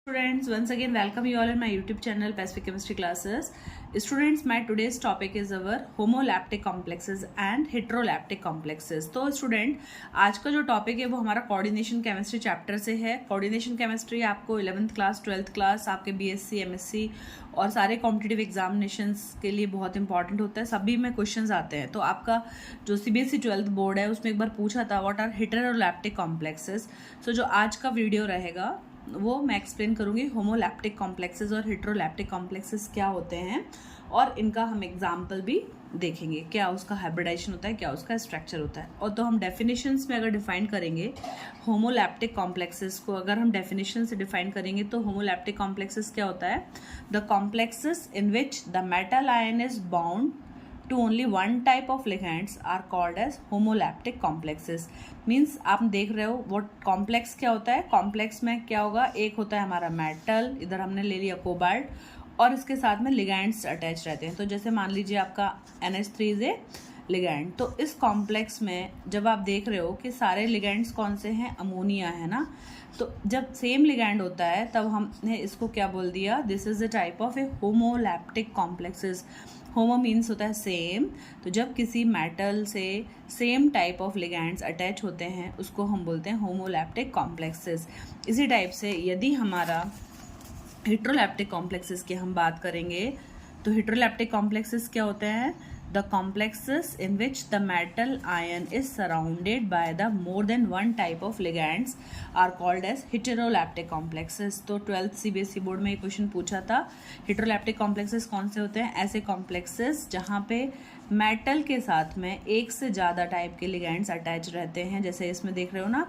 Students, once again welcome you all in my YouTube channel Pacific Chemistry Classes. Students, my today's topic is our homolaptic complexes and heterolaptic complexes. तो student, आज का जो topic है वो हमारा coordination chemistry chapter से है. Coordination chemistry आपको 11th क्लास 12th क्लास आपके बीएससी एमएससी और सारे कॉम्पिटिटिव एग्जामिनेशंस के लिए बहुत इंपॉर्टेंट होता है. सभी में क्वेश्चंस आते हैं. तो आपका जो सीबीएसई 12th बोर्ड है उसमें एक बार पूछा था व्हाट आर हेटेरोलैप्टिक कॉम्प्लेक्सेस. सो जो आज का वीडियो रहेगा वो मैं एक्सप्लेन करूंगी होमोलैप्टिक कॉम्प्लेक्सेस और हेटेरोलैप्टिक कॉम्प्लेक्सेस क्या होते हैं और इनका हम एग्जाम्पल भी देखेंगे. क्या उसका हाइब्रिडाइजेशन होता है, क्या उसका स्ट्रक्चर होता है. और तो हम डेफिनेशंस में अगर डिफाइन करेंगे होमोलैप्टिक कॉम्प्लेक्सेस को, अगर हम डेफिनेशन से डिफाइन करेंगे तो होमोलैप्टिक कॉम्प्लेक्सेस क्या होता है? The complexes in which the metal ion is bound to only one type of ligands are called as homolaptic complexes. Means आप देख रहे हो वो कॉम्प्लेक्स क्या होता है. कॉम्प्लेक्स में क्या होगा, एक होता है हमारा मेटल, इधर हमने ले लिया कोबाल्ट, और इसके साथ में लिगैंड्स अटैच रहते हैं. तो जैसे मान लीजिए आपका NH3 इज ए लिगैंड. तो इस कॉम्प्लेक्स में जब आप देख रहे हो कि सारे लिगैंड्स कौन से हैं, अमोनिया है ना. तो जब सेम लिगैंड होता है तब हमने इसको क्या बोल दिया, this is the type of A homoleptic complexes. Homo means होता है सेम. तो जब किसी मेटल से same type of ligands attach होते हैं उसको हम बोलते हैं होमोलैप्टिक कॉम्प्लेक्सेस. इसी टाइप से यदि हमारा हेटेरोलैप्टिक कॉम्प्लेक्सेस की हम बात करेंगे तो हेटेरोलैप्टिक कॉम्प्लेक्सेस क्या होते हैं? The complexes in which the metal ion is surrounded by the more than one type of ligands are called as heterolaptic complexes. तो 12th CBSE बोर्ड में ये क्वेश्चन पूछा था. हेटेरोलैप्टिक कॉम्प्लेक्सेस कौन से होते हैं? ऐसे कॉम्प्लेक्सेस जहाँ पे मेटल के साथ में एक से ज़्यादा टाइप के लिगैंड्स अटैच रहते हैं. जैसे इसमें देख रहे हो ना,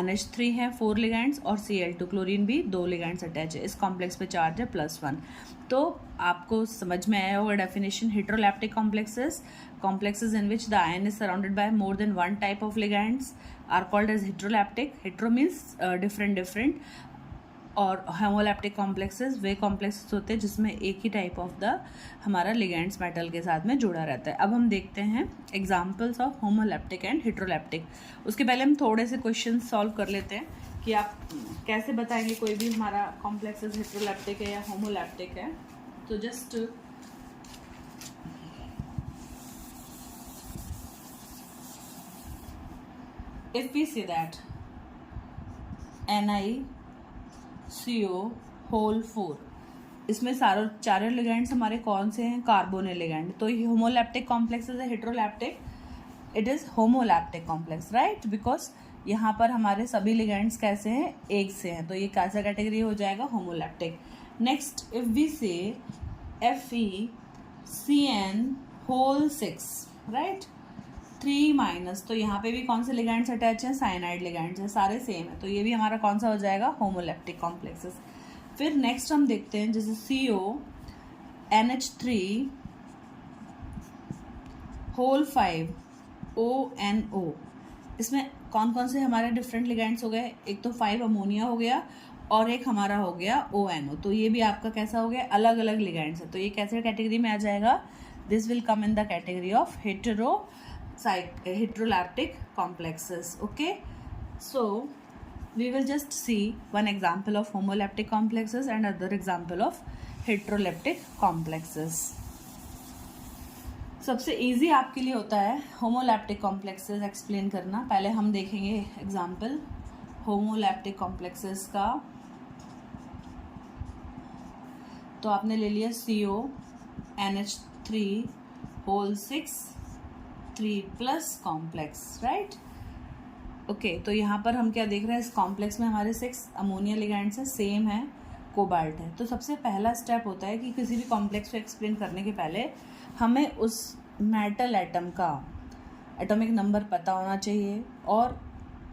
NH3 है 4 लिगैंड्स और Cl2 क्लोरीन भी 2 लिगैंड्स अटैच है. इस कॉम्प्लेक्स पे चार्ज है +1. तो आपको समझ में आया होगा definition. हेटेरोलैप्टिक complexes in which the ion is surrounded by more than one type of ligands are called as heterolaptic. hetero means different. और होमोलैप्टिक कॉम्प्लेक्सेस वे कॉम्प्लेक्सेस होते हैं जिसमें एक ही टाइप ऑफ द हमारा लिगैंड्स मेटल के साथ में जुड़ा रहता है. अब हम देखते हैं एग्जांपल्स ऑफ होमोलैप्टिक एंड हेटेरोलैप्टिक. उसके पहले हम थोड़े से क्वेश्चन सॉल्व कर लेते हैं कि आप कैसे बताएंगे कोई भी हमारा कॉम्प्लेक्सेस हेटेरोलैप्टिक है या होमोलैप्टिक है. तो just if we say that NiCO whole 4, इसमें सारे चारों लिगैंड्स हमारे कौन से हैं? Carbonyl ligand. तो ये होमोलैप्टिक कॉम्प्लेक्स है. Heteroleptic it is homoleptic complex, right, because यहाँ पर हमारे सभी लिगैंड्स कैसे हैं? एक से हैं. तो ये कैसा कैटेगरी हो जाएगा? होमोलैप्टिक. नेक्स्ट इफ वी से FeCN whole 6, राइट, 3-, तो यहाँ पे भी कौन से लिगैंड्स अटैच हैं? साइनाइड लिगैंड्स हैं, सारे सेम है. तो ये भी हमारा कौन सा हो जाएगा? Homoleptic complexes. फिर नेक्स्ट हम देखते हैं जैसे CO NH3 whole 5 ONO. इसमें कौन कौन से हमारे डिफरेंट लिगैंड्स हो गए? एक तो 5 अमोनिया हो गया और एक हमारा हो गया ONO. तो ये भी आपका कैसा हो गया? अलग अलग लिगैंड्स है. तो ये कैसे कैटेगरी में आ जाएगा? This will come in the category of heterolaptic complexes. Okay, so we will just see one example of homolaptic complexes and other example of heterolaptic complexes. सबसे इजी आपके लिए होता है homolaptic complexes एक्सप्लेन करना. पहले हम देखेंगे एग्जाम्पल homolaptic complexes का. तो आपने ले लिया CO NH3 whole 6 3+ complex, right. Okay, तो यहाँ पर हम क्या देख रहे हैं? इस कॉम्प्लेक्स में हमारे 6 अमोनिया लिगैंड्स हैं, सेम है, कोबाल्ट है. तो सबसे पहला स्टेप होता है कि किसी भी कॉम्प्लेक्स को एक्सप्लेन करने के पहले हमें उस मेटल एटम का एटॉमिक नंबर पता होना चाहिए और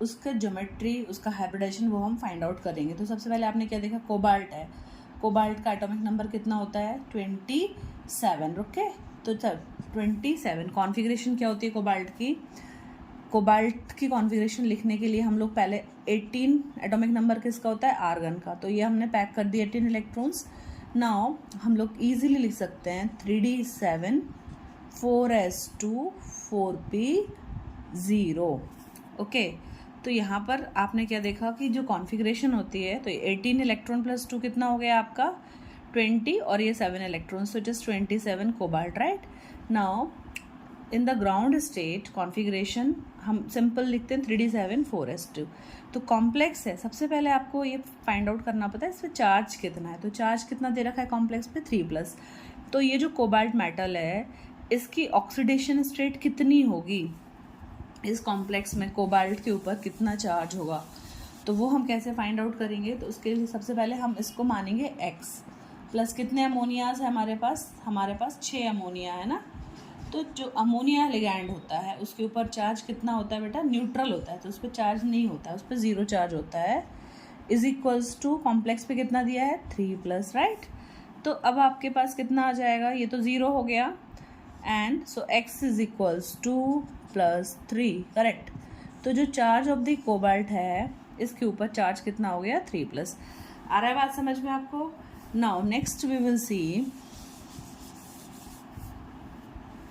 उसका ज्योमेट्री, उसका हाइब्रिडाइजेशन वो हम फाइंड आउट करेंगे. तो सबसे पहले आपने क्या देखा? कोबाल्ट है. कोबाल्ट का एटॉमिक नंबर कितना होता है? 27. ओके, तो 27. कॉन्फ़िगरेशन क्या होती है कोबाल्ट की? कोबाल्ट की कॉन्फ़िगरेशन लिखने के लिए हम लोग पहले 18 एटॉमिक नंबर किसका होता है? आर्गन का. तो ये हमने पैक कर दिए 18 इलेक्ट्रॉन्स. नाउ हम लोग इजीली लिख सकते हैं 3d7 4s2 4p0. ओके, तो यहाँ पर आपने क्या देखा कि जो कॉन्फ़िगरेशन होती है, तो 18 इलेक्ट्रॉन प्लस 2 कितना हो गया आपका 20, और ये 7 electron, so just 27 cobalt, right. Now in the ground state configuration हम सिंपल लिखते हैं 3d7 4s2। तो कॉम्प्लेक्स है, सबसे पहले आपको ये फाइंड आउट करना पता है इस पर चार्ज कितना है। तो चार्ज कितना दे रखा है कॉम्प्लेक्स पे 3+। तो ये जो कोबाल्ट मेटल है इसकी ऑक्सीडेशन स्टेट कितनी होगी, इस कॉम्प्लेक्स में कोबाल्ट के ऊपर कितना चार्ज होगा, तो वो हम कैसे फाइंड आउट करेंगे। तो उसके लिए सबसे पहले हम इसको मानेंगे x प्लस कितने अमोनियाज है हमारे पास 6 अमोनिया है ना। तो जो अमोनिया लिगैंड होता है उसके ऊपर चार्ज कितना होता है बेटा, न्यूट्रल होता है, तो उस पर चार्ज नहीं होता है, उस पर 0 चार्ज होता है, इज इक्वल्स टू कॉम्प्लेक्स पे कितना दिया है 3+, राइट। तो अब आपके पास कितना आ जाएगा, ये तो 0 हो गया, and so x is equals 2 + 3, correct. तो जो चार्ज ऑफ द कोबाल्ट है इसके ऊपर चार्ज कितना हो गया 3+। आ रहा है बात समझ में आपको। Now next we will see,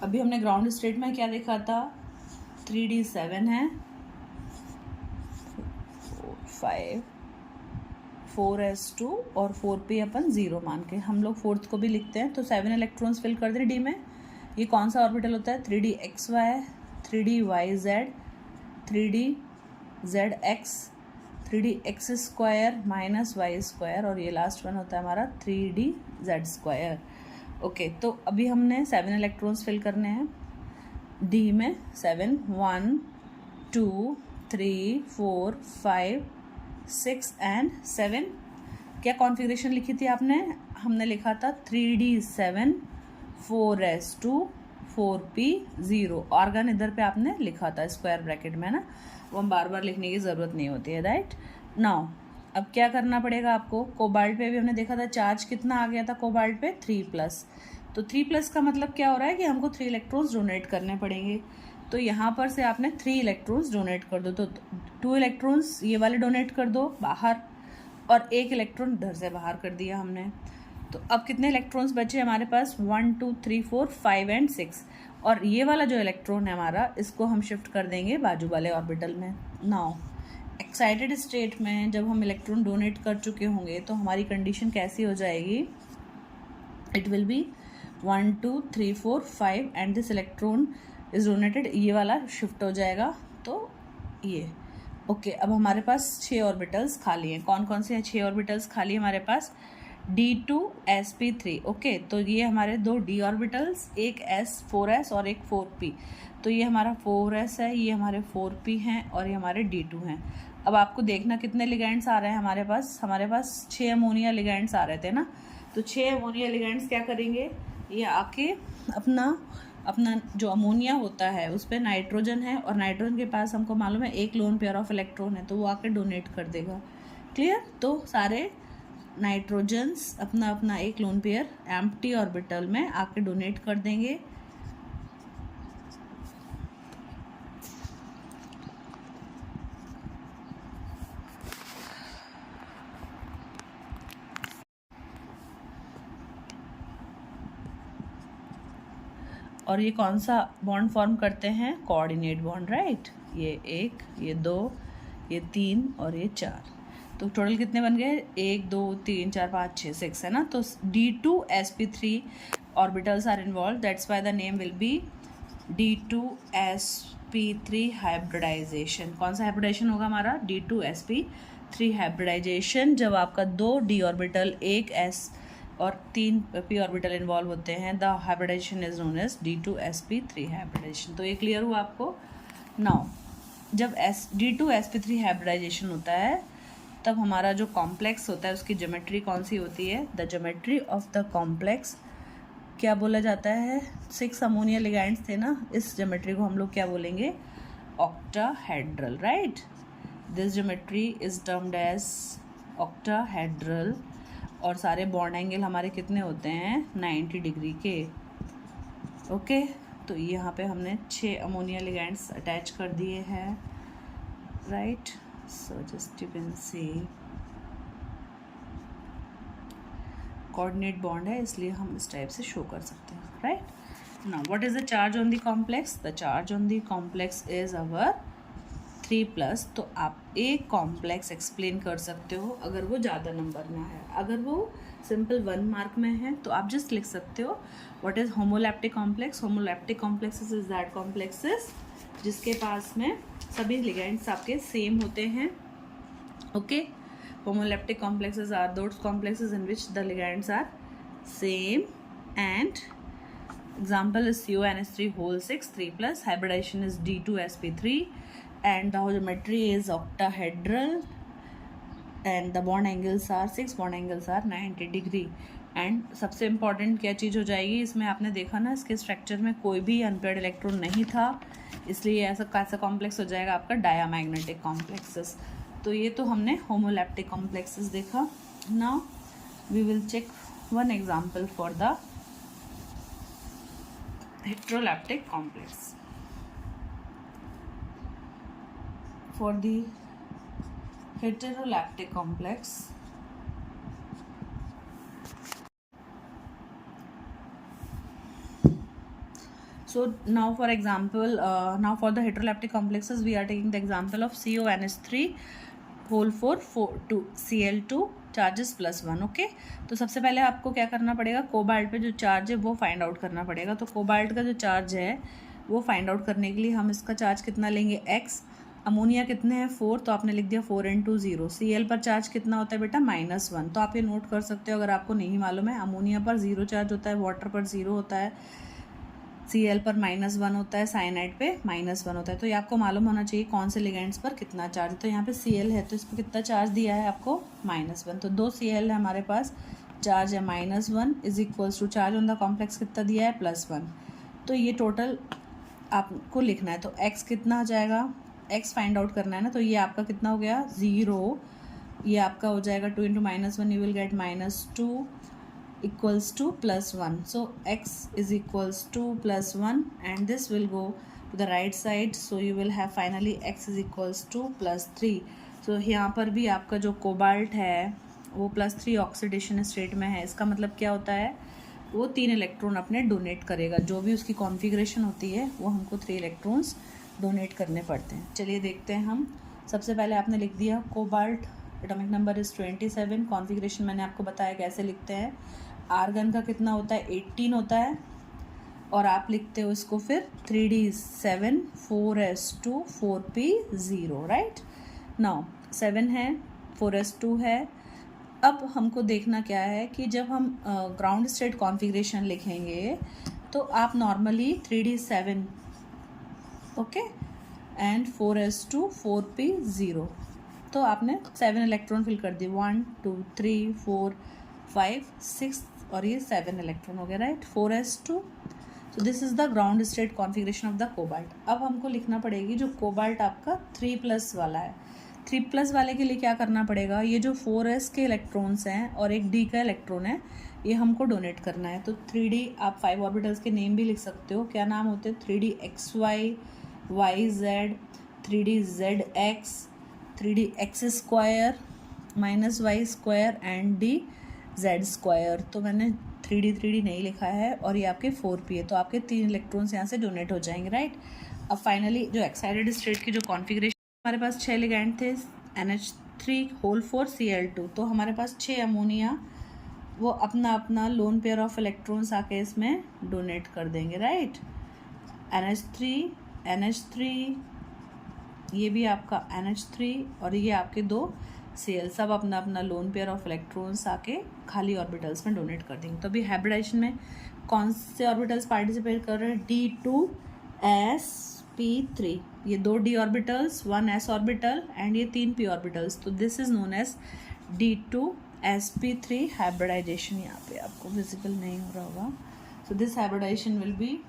अभी हमने ग्राउंड स्टेट में क्या देखा था 3d7 है, 5 4s2 और 4p अपन 0 मान के हम लोग फोर्थ को भी लिखते हैं। तो 7 इलेक्ट्रॉन्स फिल कर दे डी में। ये कौन सा ऑर्बिटल होता है 3dxy, 3dyz, 3dzx, 3dx² minus y², और ये लास्ट वन होता है हमारा 3dz²। ओके, तो अभी हमने 7 इलेक्ट्रॉन्स फिल करने हैं डी में। 7 1 2 3 4 5 6 एंड 7। क्या कॉन्फ़िगरेशन लिखी थी आपने, हमने लिखा था 3d7 4s2 4p 0। ऑर्गन इधर पे आपने लिखा था स्क्वायर ब्रैकेट में ना, वो हम बार बार लिखने की ज़रूरत नहीं होती है, राइट। नाउ अब क्या करना पड़ेगा आपको, कोबाल्ट पे भी हमने देखा था चार्ज कितना आ गया था कोबाल्ट पे 3+। तो 3+ का मतलब क्या हो रहा है कि हमको 3 इलेक्ट्रॉन्स डोनेट करने पड़ेंगे। तो यहाँ पर से आपने 3 इलेक्ट्रॉन्स डोनेट कर दो, तो 2 इलेक्ट्रॉन्स ये वाले डोनेट कर दो बाहर, और 1 इलेक्ट्रॉन इधर से बाहर कर दिया हमने। तो अब कितने इलेक्ट्रॉन्स बचे हमारे पास 1 2 3 4 5 एंड 6, और ये वाला जो इलेक्ट्रॉन है हमारा इसको हम शिफ्ट कर देंगे बाजू वाले ऑर्बिटल में। नाउ एक्साइटेड स्टेट में जब हम इलेक्ट्रॉन डोनेट कर चुके होंगे तो हमारी कंडीशन कैसी हो जाएगी, it will be 1 2 3 4 5 and this electron is donated, ये वाला शिफ्ट हो जाएगा। तो ये ओके, अब हमारे पास 6 ऑर्बिटल्स खाली हैं। कौन कौन से हैं 6 ऑर्बिटल्स खाली हमारे पास, d2sp3। ओके, तो ये हमारे 2 d ऑर्बिटल्स, एक s 4s और एक 4p। तो ये हमारा 4s है, ये हमारे 4p हैं, और ये हमारे d2 हैं। अब आपको देखना कितने लिगैंड्स आ रहे हैं हमारे पास 6 अमोनिया लिगैंड्स आ रहे थे ना। तो 6 अमोनिया लिगैंड्स क्या करेंगे, ये आके अपना जो अमोनिया होता है उस पर नाइट्रोजन है, और नाइट्रोजन के पास हमको मालूम है एक लोन पेयर ऑफ इलेक्ट्रॉन है, तो वो आके डोनेट कर देगा। क्लियर। तो सारे नाइट्रोजन्स अपना अपना एक लोन पेयर एम्प्टी ऑर्बिटल में आके डोनेट कर देंगे। और ये कौन सा बॉन्ड फॉर्म करते हैं, कोऑर्डिनेट बॉन्ड, राइट। ये 1, ये 2, ये 3 और ये 4। तो टोटल कितने बन गए 1 2 3 4 5 6 6 है ना। तो d2sp3 orbitals are involve, that's why the name will be d2sp3 hybridization. कौन सा हाइब्रिडाइजेशन होगा हमारा, d2sp3 हाइब्रिडाइजेशन। जब आपका 2 d ऑर्बिटल, 1 s और 3 p ऑर्बिटल इन्वॉल्व होते हैं, the hybridization is known as d2sp3 hybridization. तो ये क्लियर हुआ आपको। नाउ जब d2sp3 हाइब्रिडाइजेशन होता है तब हमारा जो कॉम्प्लेक्स होता है उसकी ज्योमेट्री कौन सी होती है, the geometry of the complex क्या बोला जाता है, 6 अमोनिया लिगैंड्स थे ना, इस ज्योमेट्री को हम लोग क्या बोलेंगे, octahedral, right. This geometry is termed as octahedral. और सारे बॉन्ड एंगल हमारे कितने होते हैं 90 डिग्री के। ओके, तो यहाँ पे हमने 6 अमोनिया लिगैंड्स अटैच कर दिए हैं, right. So just you can see coordinate bond है, इसलिए हम इस टाइप से शो कर सकते हैं, right. Now what is the charge on the complex, the charge on the complex is our 3+, तो आप एक कॉम्प्लेक्स एक्सप्लेन कर सकते हो अगर वो ज़्यादा नंबर में है। अगर वो सिंपल 1 मार्क में है तो आप जस्ट लिख सकते हो what is homoleptic complex. Homoleptic complexes is that complexes जिसके पास में सभी लिगेंड्स आपके सेम होते हैं। Okay, homolaptic complexes are those complexes in which the ligands are same, and example is CONH3 whole 6 3+, hybridization is D2sp3, and the geometry is octahedral, and the bond angles are 90 degree। And सबसे important क्या चीज़ हो जाएगी इसमें, आपने देखा ना इसके structure में कोई भी अनपेयर्ड इलेक्ट्रॉन नहीं था, इसलिए ऐसा कैसा कॉम्प्लेक्स हो जाएगा आपका डायामैग्नेटिक कॉम्प्लेक्सेस। तो ये तो हमने होमोलैप्टिक कॉम्प्लेक्सेस देखा। Now we will check one example for the heteroleptic complex. For the heterolaptic complex, so now for example, now for the heterolaptic complexes we are taking the example of CONH3 whole 4 Cl2 charges +1। Okay, तो सबसे पहले आपको क्या करना पड़ेगा, cobalt पे जो charge है वो फाइंड आउट करना पड़ेगा। तो कोबाल्ट का जो चार्ज है वो फाइंड आउट करने के लिए हम इसका चार्ज कितना लेंगे, x। अमोनिया कितने हैं 4, तो आपने लिख दिया 4 × 0। Cl पर चार्ज कितना होता है बेटा -1, तो आप ये नोट कर सकते हो अगर आपको नहीं मालूम है। अमोनिया पर 0 चार्ज होता है, वाटर पर 0 होता है, Cl पर -1 होता है, साइनाइड पे -1 होता है। तो ये आपको मालूम होना चाहिए कौन से लिगेंड्स पर कितना चार्ज है। तो यहाँ पे Cl है तो इस पर कितना चार्ज दिया है आपको -1, तो 2 Cl है हमारे पास, चार्ज है -1 is equals to charge on the complex कितना दिया है +1। तो ये टोटल आपको लिखना है। तो x कितना हो जाएगा, x फाइंड आउट करना है ना, तो ये आपका कितना हो गया 0, ये आपका हो जाएगा 2 × -1 you will get -2 equals to +1. So x is equals to +1 and this will go to the right side, so you will have finally x is equals to +3. So यहाँ पर भी आपका जो कोबाल्ट है वो +3 ऑक्सीडेशन स्टेट में है। इसका मतलब क्या होता है, वो 3 इलेक्ट्रॉन अपने डोनेट करेगा। जो भी उसकी कॉन्फ़िगरेशन होती है वो हमको 3 इलेक्ट्रॉन्स डोनेट करने पड़ते हैं। चलिए देखते हैं हम। सबसे पहले आपने लिख दिया cobalt, atomic number is 27, configuration मैंने आपको बताया कैसे लिखते हैं। आर्गन का कितना होता है 18 होता है, और आप लिखते हो इसको फिर 3d7 4s2 4p0, right. Now 7 है, 4s2 है। अब हमको देखना क्या है कि जब हम ग्राउंड स्टेट कॉन्फ़िगरेशन लिखेंगे तो आप normally 3d7 okay and 4s2 4p0, तो आपने 7 इलेक्ट्रॉन फिल कर दिए, 1 2 3 4 5 6 और ये 7 इलेक्ट्रॉन हो गया, right. 4s2, so this is the ground state configuration of the cobalt. अब हमको लिखना पड़ेगी जो कोबाल्ट आपका 3+ वाला है, 3+ वाले के लिए क्या करना पड़ेगा, ये जो 4s के इलेक्ट्रॉन्स हैं और एक d का इलेक्ट्रॉन है ये हमको डोनेट करना है। तो 3d आप 5 ऑर्बिटल्स के नेम भी लिख सकते हो, क्या नाम होते हैं, 3d xy yz 3d zx 3d x² -y² and d z²। तो मैंने 3d नहीं लिखा है और ये आपके 4p है, तो आपके 3 इलेक्ट्रॉन्स यहाँ से डोनेट हो जाएंगे, राइट। अब फाइनली जो एक्साइटेड स्टेट की जो कॉन्फ़िगरेशन, हमारे पास 6 लिगैंड थे, NH3 whole 4 Cl2, तो हमारे पास 6 अमोनिया वो अपना अपना लोन पेयर ऑफ इलेक्ट्रॉन्स आके इसमें डोनेट कर देंगे, राइट। NH3 ये भी आपका NH3 और ये आपके 2 Cl, सब अपना अपना लोन पेयर ऑफ इलेक्ट्रॉन्स आके खाली ऑर्बिटल्स में डोनेट कर देंगे। तो अभी हाइब्रिडाइजेशन में कौन से ऑर्बिटल्स पार्टिसिपेट कर रहे हैं, D2sp3, ये 2 d orbitals, 1 s orbital and ये 3 p ऑर्बिटल्स। तो this is known as D2sp3 hybridization. यहाँ पे आपको विजिबल नहीं हो रहा होगा, so this hybridization will be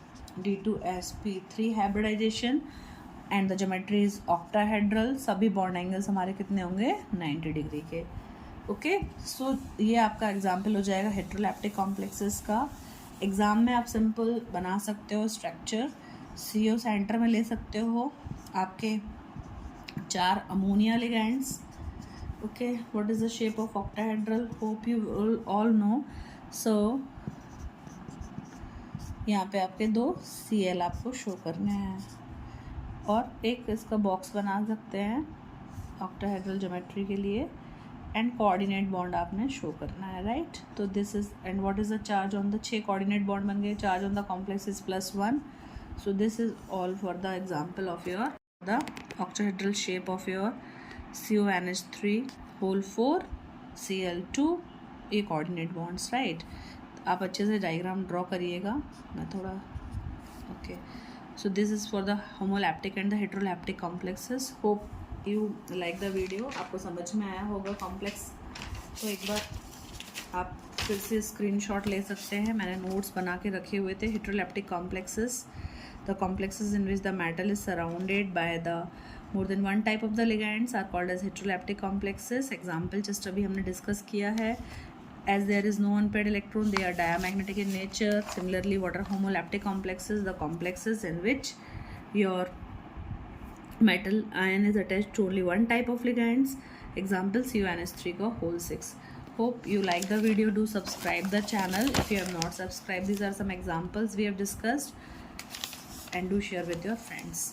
D2sp3 hybridization and the geometry is octahedral. सभी बॉन्ड एंगल्स हमारे कितने होंगे 90 डिग्री के। ओके, सो ये आपका एग्जाम्पल हो जाएगा हेट्रोलैप्टिक कॉम्प्लेक्सेस का। एग्ज़ाम में आप सिंपल बना सकते हो स्ट्रक्चर, CO सेंटर में ले सकते हो आपके 4 ammonia ligands. Okay, what is the shape of octahedral, hope you all know. So यहाँ पे आपके 2 Cl आपको शो करने हैं। और एक इसका बॉक्स बना सकते हैं ऑक्टाहेड्रल ज्योमेट्री के लिए, एंड कोऑर्डिनेट बॉन्ड आपने शो करना है, राइट। तो this is and what is the charge on the 6 coordinate bond बन गए, charge on the complex is +1. So this is all for the example of your the octahedral shape of your CONH3 whole 4 Cl2 ये coordinate bonds, right. आप अच्छे से diagram draw करिएगा, मैं थोड़ा okay. So this is for the homoleptic and the heteroleptic complexes. Hope you like the video. आपको समझ में आया होगा कॉम्प्लेक्स. तो एक बार आप फिर से स्क्रीनशॉट ले सकते हैं, मैंने नोट्स बना के रखे हुए थे. Heteroleptic complexes, the complexes in which the metal is surrounded by the more than one type of the ligands are called as heterolaptic complexes. Example just अभी हमने डिस्कस किया है. As there is no unpaired electron, they are diamagnetic in nature. Similarly, what are homolaptic complexes? The complexes in which your metal ion is attached to only one type of ligands. Example CONH3 का whole 6. Hope you like the video. Do subscribe the channel if you have not subscribed. These are some examples we have discussed, and do share with your friends.